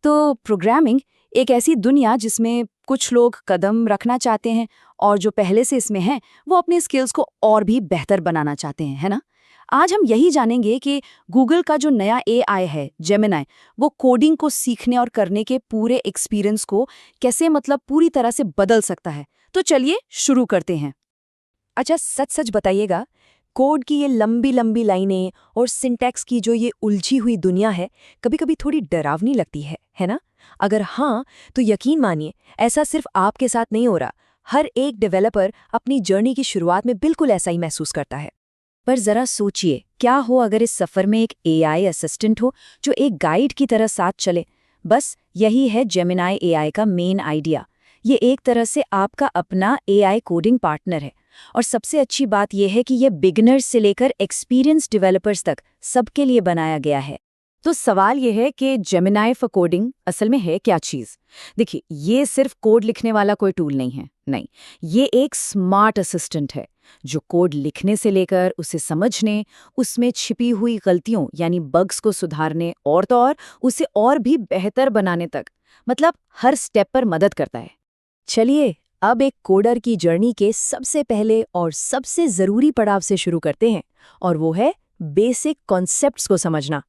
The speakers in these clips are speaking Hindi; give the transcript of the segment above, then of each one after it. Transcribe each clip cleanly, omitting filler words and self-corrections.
तो प्रोग्रामिंग एक ऐसी दुनिया जिसमें कुछ लोग कदम रखना चाहते हैं और जो पहले से इसमें हैं वो अपने स्किल्स को और भी बेहतर बनाना चाहते हैं, है ना? आज हम यही जानेंगे कि गूगल का जो नया एआई है जेमिनी, वो कोडिंग को सीखने और करने के पूरे एक्सपीरियंस को कैसे पूरी तरह से बदल सकता है। तो चलिए शुरू करते हैं। अच्छा, सच सच बताइएगा, कोड की ये लंबी लंबी लाइनें और सिंटैक्स की जो ये उलझी हुई दुनिया है, कभी कभी थोड़ी डरावनी लगती है ना? अगर हाँ, तो यकीन मानिए, ऐसा सिर्फ आपके साथ नहीं हो रहा। हर एक डेवलपर अपनी जर्नी की शुरुआत में बिल्कुल ऐसा ही महसूस करता है। पर जरा सोचिए, क्या हो अगर इस सफर में एक एआई असिस्टेंट हो जो एक गाइड की तरह साथ चले। बस यही है जेमिनी एआई का मेन आइडिया। ये एक तरह से आपका अपना एआई कोडिंग पार्टनर है। और सबसे अच्छी बात यह है कि ये बिगिनर्स से लेकर एक्सपीरियंस डेवलपर्स तक सबके लिए बनाया गया है। तो सवाल यह है कि जेमिनी फॉर कोडिंग असल में है क्या चीज़? देखिए, ये सिर्फ कोड लिखने वाला कोई टूल नहीं है, नहीं। ये एक स्मार्ट असिस्टेंट है जो कोड लिखने से लेकर उसे समझने, उसमें छिपी हुई गलतियों यानी बग्स को सुधारने और तो और उसे और भी बेहतर बनाने तक हर स्टेप पर मदद करता है। चलिए, अब एक कोडर की जर्नी के सबसे पहले और सबसे ज़रूरी पड़ाव से शुरू करते हैं, और वो है बेसिक कॉन्सेप्ट्स को समझना।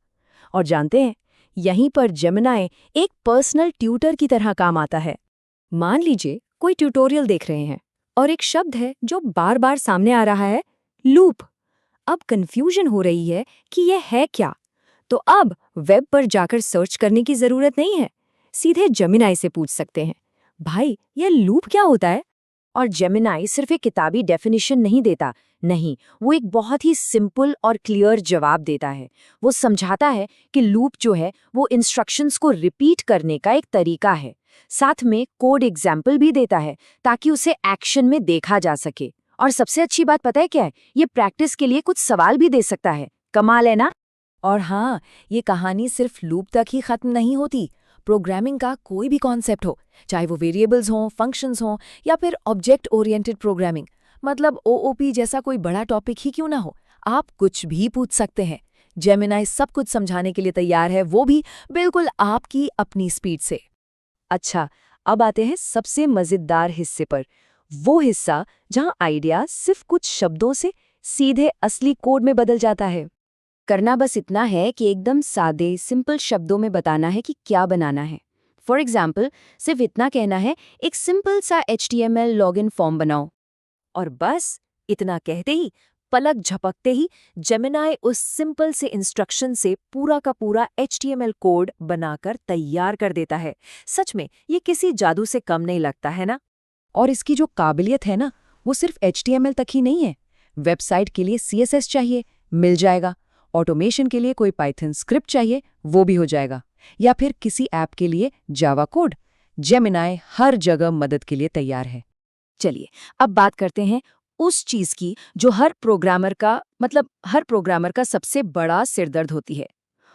और जानते हैं, यहीं पर जेमिनी एक पर्सनल ट्यूटर की तरह काम आता है। मान लीजिए कोई ट्यूटोरियल देख रहे हैं और एक शब्द है जो बार बार सामने आ रहा है, लूप। अब कंफ्यूजन हो रही है कि यह है क्या। तो अब वेब पर जाकर सर्च करने की ज़रूरत नहीं है, सीधे जेमिनी से पूछ सकते हैं, भाई यह लूप क्या होता है? और जेमिनी सिर्फ एक किताबी डेफिनेशन नहीं देता, नहीं, वो एक बहुत ही सिंपल और क्लियर जवाब देता है। वो समझाता है कि लूप जो है वो इंस्ट्रक्शंस को रिपीट करने का एक तरीका है। साथ में कोड एग्जाम्पल भी देता है ताकि उसे एक्शन में देखा जा सके। और सबसे अच्छी बात पता है क्या है? ये प्रैक्टिस के लिए कुछ सवाल भी दे सकता है। कमाल है ना? और हाँ, ये कहानी सिर्फ लूप तक ही खत्म नहीं होती। प्रोग्रामिंग का कोई भी कॉन्सेप्ट हो, चाहे वो वेरिएबल्स हों, फंक्शंस हों, या फिर ऑब्जेक्ट ओरिएंटेड प्रोग्रामिंग, ओओपी जैसा कोई बड़ा टॉपिक ही क्यों ना हो, आप कुछ भी पूछ सकते हैं। जेमिनी सब कुछ समझाने के लिए तैयार है, वो भी बिल्कुल आपकी अपनी स्पीड से। अच्छा, अब आते हैं सबसे मजेदार हिस्से पर, वो हिस्सा जहां आइडिया सिर्फ कुछ शब्दों से सीधे असली कोड में बदल जाता है। करना बस इतना है कि एकदम सादे सिंपल शब्दों में बताना है कि क्या बनाना है। फॉर एग्जाम्पल, सिर्फ इतना कहना है, एक सिंपल सा HTML लॉगिन फॉर्म बनाओ। और बस इतना कहते ही, पलक झपकते ही, जेमिनी उस सिंपल से इंस्ट्रक्शन से पूरा का पूरा HTML कोड बनाकर तैयार कर देता है। सच में ये किसी जादू से कम नहीं लगता, है ना? और इसकी जो काबिलियत है ना, वो सिर्फ HTML तक ही नहीं है। वेबसाइट के लिए CSS चाहिए, मिल जाएगा। ऑटोमेशन के लिए कोई पाइथन स्क्रिप्ट चाहिए, वो भी हो जाएगा। या फिर किसी ऐप के लिए जावा कोड, जेमिनी हर जगह मदद के लिए तैयार है। चलिए, अब बात करते हैं उस चीज की जो हर प्रोग्रामर का सबसे बड़ा सिरदर्द होती है,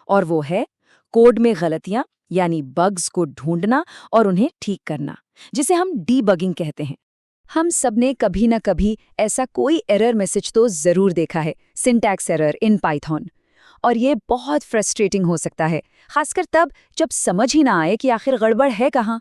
और वो है कोड में गलतियां यानी बग्स को ढूंढना और उन्हें ठीक करना, जिसे हम डीबगिंग कहते हैं। हम सबने कभी ना कभी ऐसा कोई एरर मैसेज तो जरूर देखा है, सिंटैक्स एरर इन पाइथन। और ये बहुत फ्रस्ट्रेटिंग हो सकता है, खासकर तब जब समझ ही ना आए कि आखिर गड़बड़ है कहाँ।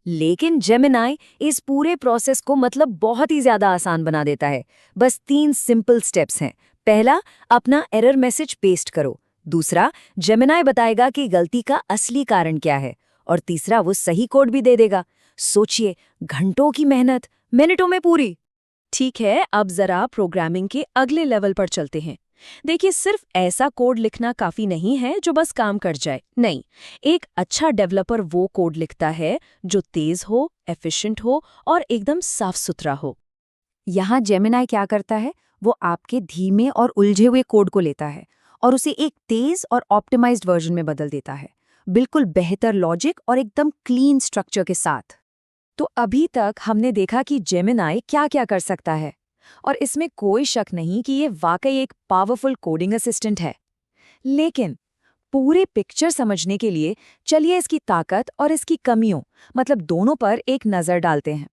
लेकिन जेमिनी इस पूरे प्रोसेस को बहुत ही ज्यादा आसान बना देता है। बस 3 सिंपल स्टेप्स हैं। पहला, अपना एरर मैसेज पेस्ट करो। दूसरा, जेमिनी बताएगा कि गलती का असली कारण क्या है। और तीसरा, वो सही कोड भी दे देगा। सोचिए, घंटों की मेहनत मिनटों में पूरी। ठीक है, अब जरा प्रोग्रामिंग के अगले लेवल पर चलते हैं। देखिए, सिर्फ ऐसा कोड लिखना काफी नहीं है जो बस काम कर जाए। नहीं, एक अच्छा डेवलपर वो कोड लिखता है जो तेज हो, एफिशिएंट हो और एकदम साफ सुथरा हो। यहाँ जेमिनी क्या करता है, वो आपके धीमे और उलझे हुए कोड को लेता है और उसे एक तेज और ऑप्टिमाइज्ड वर्जन में बदल देता है, बिल्कुल बेहतर लॉजिक और एकदम क्लीन स्ट्रक्चर के साथ। तो अभी तक हमने देखा कि जेमिनी क्या-क्या कर सकता है, और इसमें कोई शक नहीं कि ये वाकई एक पावरफुल कोडिंग असिस्टेंट है। लेकिन पूरे पिक्चर समझने के लिए चलिए इसकी ताकत और इसकी कमियों दोनों पर एक नज़र डालते हैं।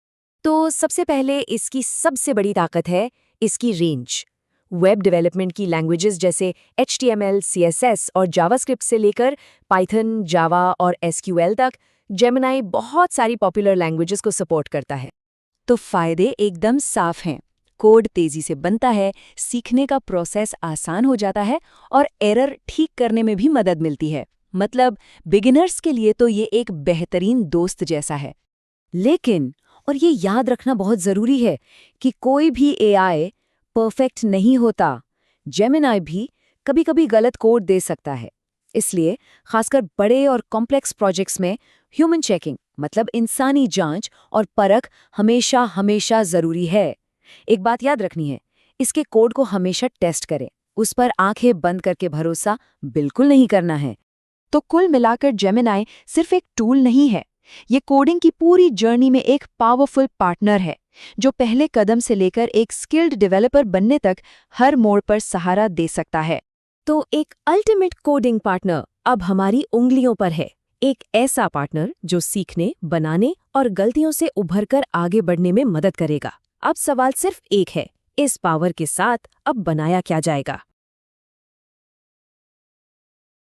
तो सबसे पहले इसकी सबसे बड़ी ताकत है इसकी रेंज। वेब डेवलपमेंट की लैंग्वेजेस जैसे HTML, CSS और जावास्क्रिप्ट से लेकर पाइथन, जावा और SQL तक, जेमिनी बहुत सारी पॉपुलर लैंग्वेजेस को सपोर्ट करता है। तो फायदे एकदम साफ हैं। कोड तेजी से बनता है, सीखने का प्रोसेस आसान हो जाता है और एरर ठीक करने में भी मदद मिलती है। मतलब बिगिनर्स के लिए तो ये एक बेहतरीन दोस्त जैसा है। लेकिन, और ये याद रखना बहुत ज़रूरी है कि कोई भी AI परफेक्ट नहीं होता। जेमिनी भी कभी-कभी गलत कोड दे सकता है। इसलिए खासकर बड़े और कॉम्प्लेक्स प्रोजेक्ट्स में ह्यूमन चेकिंग मतलब इंसानी जांच और परख हमेशा ज़रूरी है। एक बात याद रखनी है, इसके कोड को हमेशा टेस्ट करें, उस पर आंखें बंद करके भरोसा बिल्कुल नहीं करना है। तो कुल मिलाकर जेमिनी सिर्फ एक टूल नहीं है, ये कोडिंग की पूरी जर्नी में एक पावरफुल पार्टनर है, जो पहले कदम से लेकर एक स्किल्ड डेवलपर बनने तक हर मोड़ पर सहारा दे सकता है। तो एक अल्टीमेट कोडिंग पार्टनर अब हमारी उंगलियों पर है। एक ऐसा पार्टनर जो सीखने, बनाने और गलतियों से उभरकर आगे बढ़ने में मदद करेगा। अब सवाल सिर्फ एक है, इस पावर के साथ अब बनाया क्या जाएगा?